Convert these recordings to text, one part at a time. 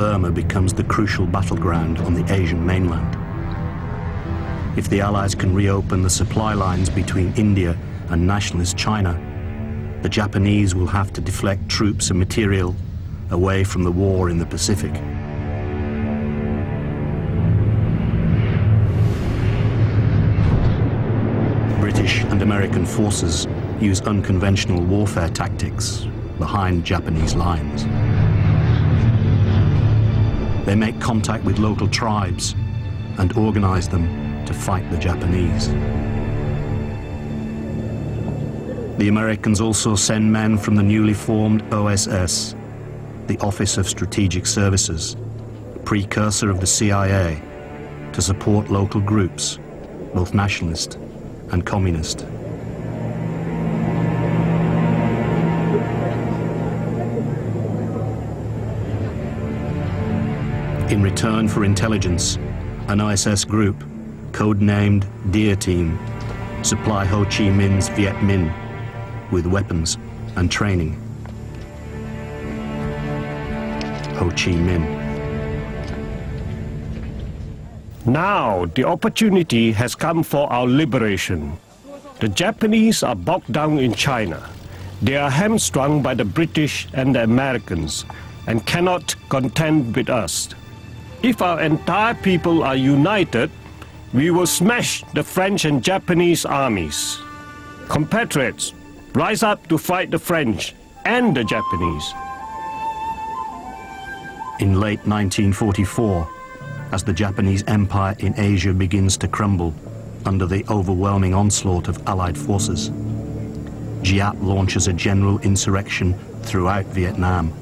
Burma becomes the crucial battleground on the Asian mainland. If the Allies can reopen the supply lines between India and nationalist China, the Japanese will have to deflect troops and material away from the war in the Pacific. British and American forces use unconventional warfare tactics behind Japanese lines. They make contact with local tribes and organize them to fight the Japanese. The Americans also send men from the newly formed OSS, the Office of Strategic Services, precursor of the CIA, to support local groups, both nationalist and communist. In return for intelligence, an OSS group, codenamed Deer Team, supply Ho Chi Minh's Viet Minh with weapons and training. Ho Chi Minh. Now the opportunity has come for our liberation. The Japanese are bogged down in China. They are hamstrung by the British and the Americans and cannot contend with us. If our entire people are united, we will smash the French and Japanese armies. Compatriots, rise up to fight the French and the Japanese. In late 1944, as the Japanese Empire in Asia begins to crumble under the overwhelming onslaught of Allied forces, Giap launches a general insurrection throughout Vietnam.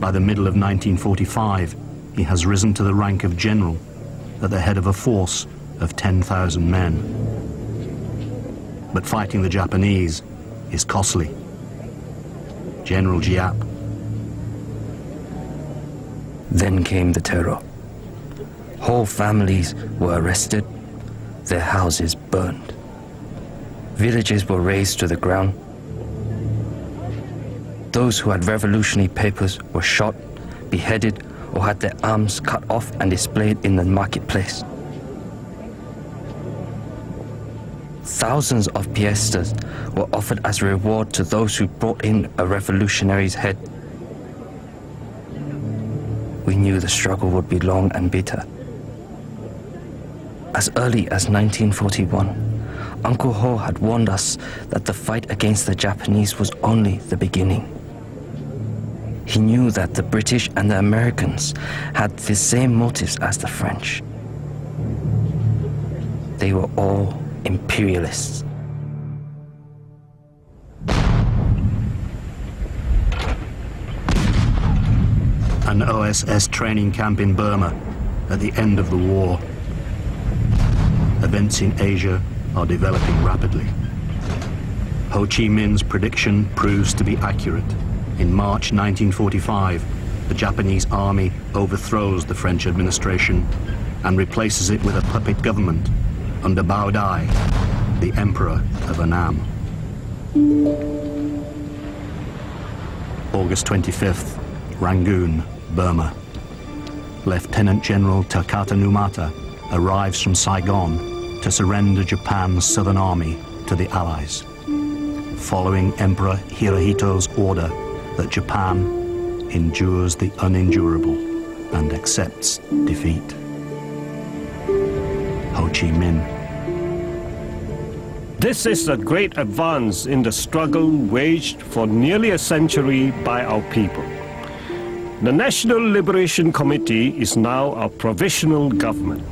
By the middle of 1945, he has risen to the rank of general at the head of a force of 10,000 men. But fighting the Japanese is costly. General Giap. Then came the terror. Whole families were arrested, their houses burned. Villages were razed to the ground. Those who had revolutionary papers were shot, beheaded, or had their arms cut off and displayed in the marketplace. Thousands of piastres were offered as a reward to those who brought in a revolutionary's head. We knew the struggle would be long and bitter. As early as 1941, Uncle Ho had warned us that the fight against the Japanese was only the beginning. He knew that the British and the Americans had the same motives as the French. They were all imperialists. An OSS training camp in Burma at the end of the war. Events in Asia are developing rapidly. Ho Chi Minh's prediction proves to be accurate. In March 1945, the Japanese army overthrows the French administration and replaces it with a puppet government under Bao Dai, the Emperor of Annam. August 25th, Rangoon, Burma. Lieutenant General Takata Numata arrives from Saigon to surrender Japan's southern army to the Allies, following Emperor Hirohito's order that Japan endures the unendurable and accepts defeat. Ho Chi Minh. This is a great advance in the struggle waged for nearly a century by our people. The National Liberation Committee is now our provisional government.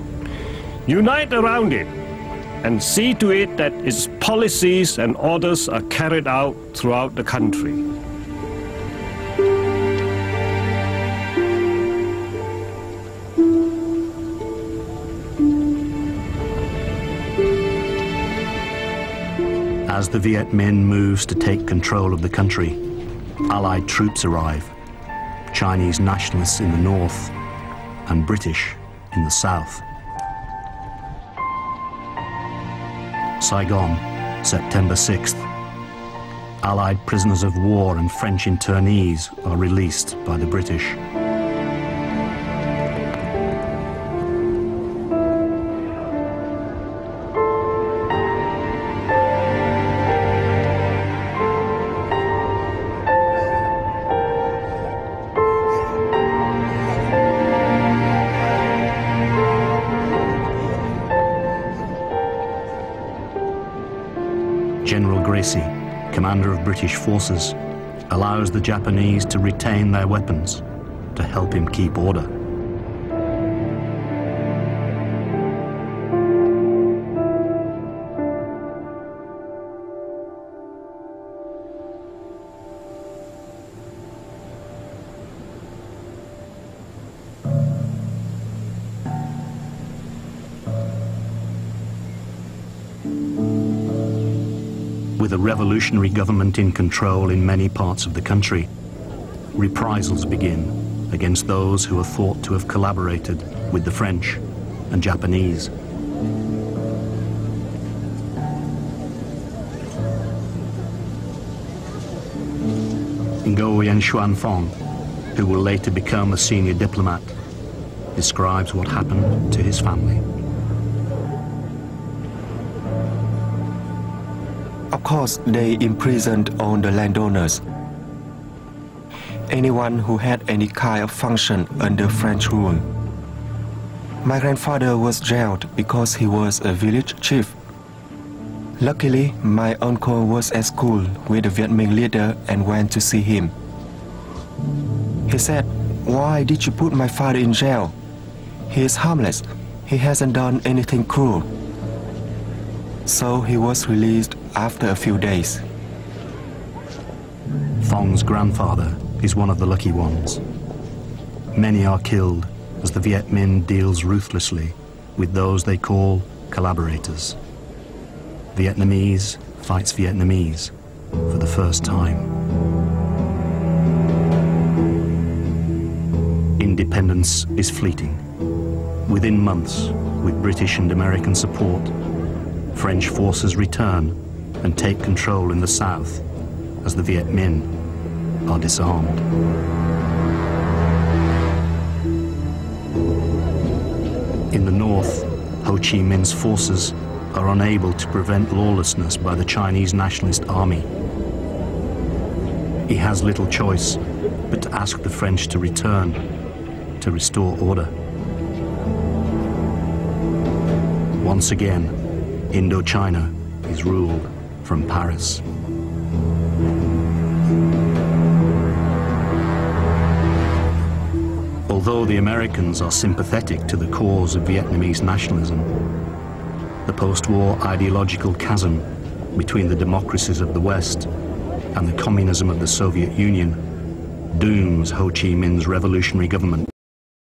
Unite around it and see to it that its policies and orders are carried out throughout the country. As the Viet Minh moves to take control of the country, Allied troops arrive, Chinese nationalists in the north and British in the south. Saigon, September 6th. Allied prisoners of war and French internees are released by the British. commander of British forces, allows the Japanese to retain their weapons to help him keep order. With a revolutionary government in control in many parts of the country, reprisals begin against those who are thought to have collaborated with the French and Japanese. Nguyen Xuan Phong, who will later become a senior diplomat, describes what happened to his family. Of course, they imprisoned all the landowners. Anyone who had any kind of function under French rule. My grandfather was jailed because he was a village chief. Luckily, my uncle was at school with the Viet Minh leader and went to see him. He said, "Why did you put my father in jail? He is harmless. He hasn't done anything cruel." So he was released after a few days. Phong's grandfather is one of the lucky ones. Many are killed as the Viet Minh deals ruthlessly with those they call collaborators. Vietnamese fights Vietnamese for the first time. Independence is fleeting. Within months, with British and American support, French forces return and take control in the south as the Viet Minh are disarmed. In the north, Ho Chi Minh's forces are unable to prevent lawlessness by the Chinese Nationalist Army. He has little choice but to ask the French to return to restore order. Once again, Indochina is ruled from Paris. Although the Americans are sympathetic to the cause of Vietnamese nationalism, the post-war ideological chasm between the democracies of the West and the communism of the Soviet Union dooms Ho Chi Minh's revolutionary government